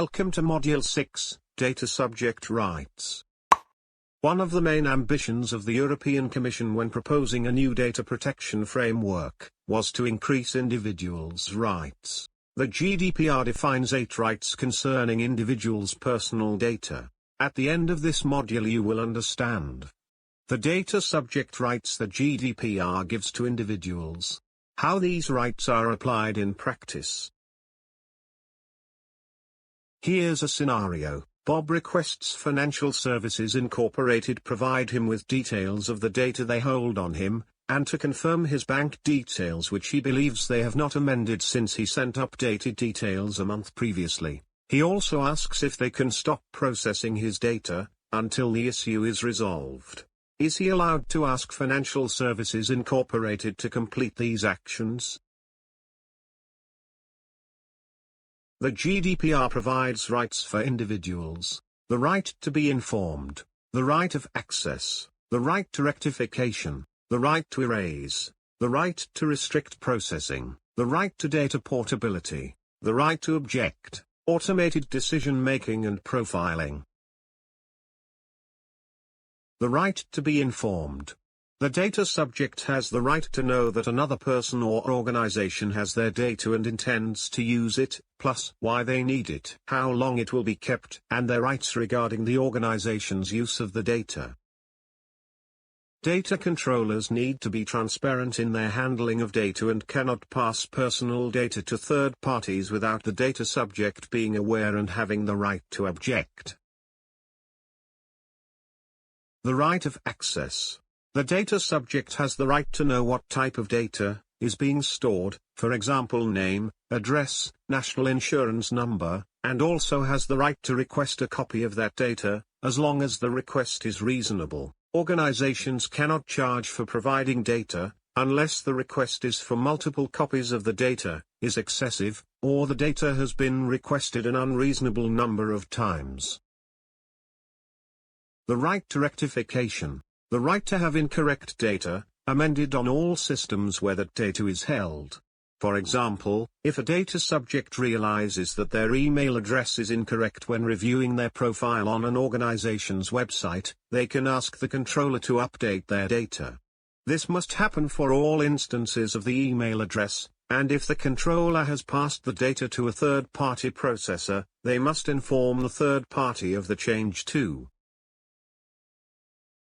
Welcome to Module 6, Data Subject Rights. One of the main ambitions of the European Commission when proposing a new data protection framework was to increase individuals' rights. The GDPR defines 8 rights concerning individuals' personal data. At the end of this module you will understand the data subject rights that GDPR gives to individuals, how these rights are applied in practice. Here's a scenario. Bob requests Financial Services Incorporated provide him with details of the data they hold on him, and to confirm his bank details which he believes they have not amended since he sent updated details a month previously. He also asks if they can stop processing his data, until the issue is resolved. Is he allowed to ask Financial Services Incorporated to complete these actions? The GDPR provides rights for individuals: the right to be informed, the right of access, the right to rectification, the right to erase, the right to restrict processing, the right to data portability, the right to object, automated decision-making and profiling. The right to be informed. The data subject has the right to know that another person or organization has their data and intends to use it, plus why they need it, how long it will be kept, and their rights regarding the organization's use of the data. Data controllers need to be transparent in their handling of data and cannot pass personal data to third parties without the data subject being aware and having the right to object. The right of access. The data subject has the right to know what type of data is being stored, for example name, address, national insurance number, and also has the right to request a copy of that data, as long as the request is reasonable. Organizations cannot charge for providing data, unless the request is for multiple copies of the data, is excessive, or the data has been requested an unreasonable number of times. The right to rectification. The right to have incorrect data amended on all systems where that data is held. For example, if a data subject realizes that their email address is incorrect when reviewing their profile on an organization's website, they can ask the controller to update their data. This must happen for all instances of the email address, and if the controller has passed the data to a third-party processor, they must inform the third party of the change too.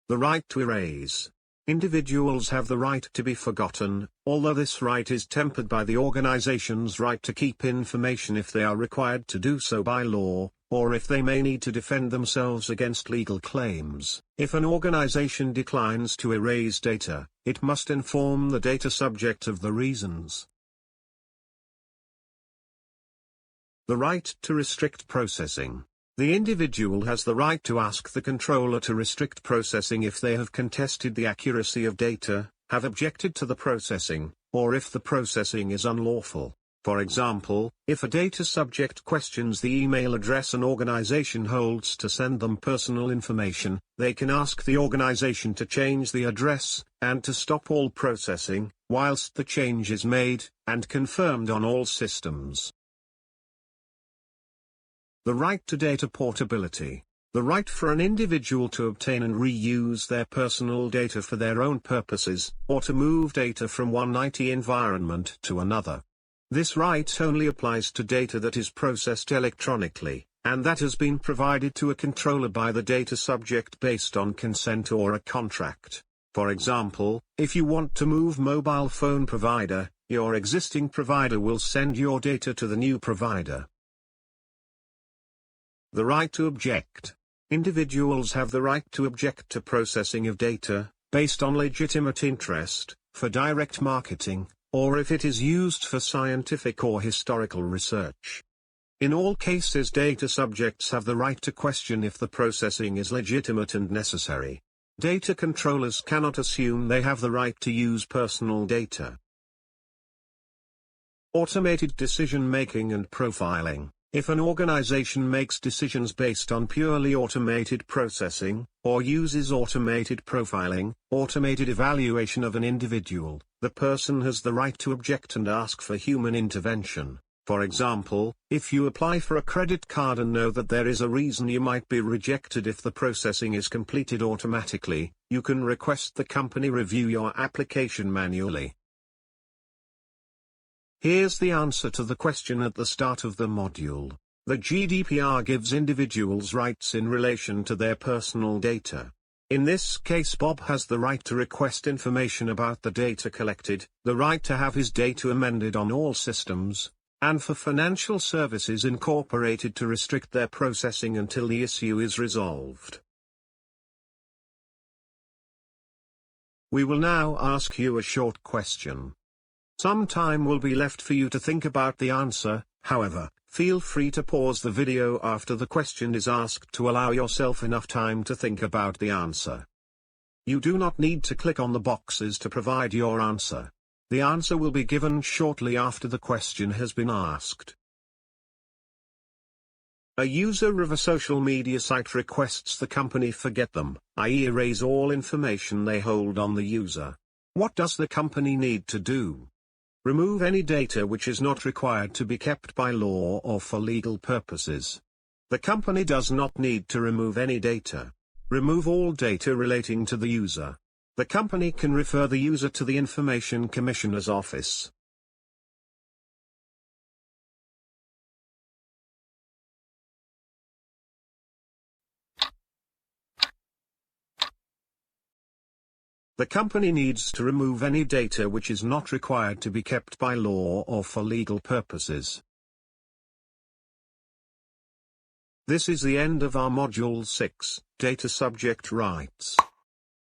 The right to erase. Individuals have the right to be forgotten, although this right is tempered by the organization's right to keep information if they are required to do so by law, or if they may need to defend themselves against legal claims. If an organization declines to erase data, it must inform the data subject of the reasons. The right to restrict processing. The individual has the right to ask the controller to restrict processing if they have contested the accuracy of data, have objected to the processing, or if the processing is unlawful. For example, if a data subject questions the email address an organization holds to send them personal information, they can ask the organization to change the address, and to stop all processing, whilst the change is made, and confirmed on all systems. The right to data portability. The right for an individual to obtain and reuse their personal data for their own purposes, or to move data from one IT environment to another. This right only applies to data that is processed electronically, and that has been provided to a controller by the data subject based on consent or a contract. For example, if you want to move mobile phone provider, your existing provider will send your data to the new provider. The right to object. Individuals have the right to object to processing of data, based on legitimate interest, for direct marketing, or if it is used for scientific or historical research. In all cases, data subjects have the right to question if the processing is legitimate and necessary. Data controllers cannot assume they have the right to use personal data. Automated decision-making and profiling. If an organization makes decisions based on purely automated processing, or uses automated profiling, automated evaluation of an individual, the person has the right to object and ask for human intervention. For example, if you apply for a credit card and know that there is a reason you might be rejected if the processing is completed automatically, you can request the company review your application manually. Here's the answer to the question at the start of the module. The GDPR gives individuals rights in relation to their personal data. In this case, Bob has the right to request information about the data collected, the right to have his data amended on all systems, and for Financial Services Incorporated to restrict their processing until the issue is resolved. We will now ask you a short question. Some time will be left for you to think about the answer, however, feel free to pause the video after the question is asked to allow yourself enough time to think about the answer. You do not need to click on the boxes to provide your answer. The answer will be given shortly after the question has been asked. A user of a social media site requests the company forget them, i.e. erase all information they hold on the user. What does the company need to do? Remove any data which is not required to be kept by law or for legal purposes. The company does not need to remove any data. Remove all data relating to the user. The company can refer the user to the Information Commissioner's office. The company needs to remove any data which is not required to be kept by law or for legal purposes. This is the end of our Module 6, Data Subject Rights.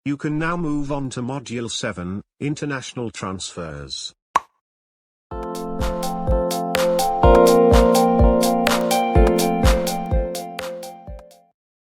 You can now move on to Module 7, International Transfers.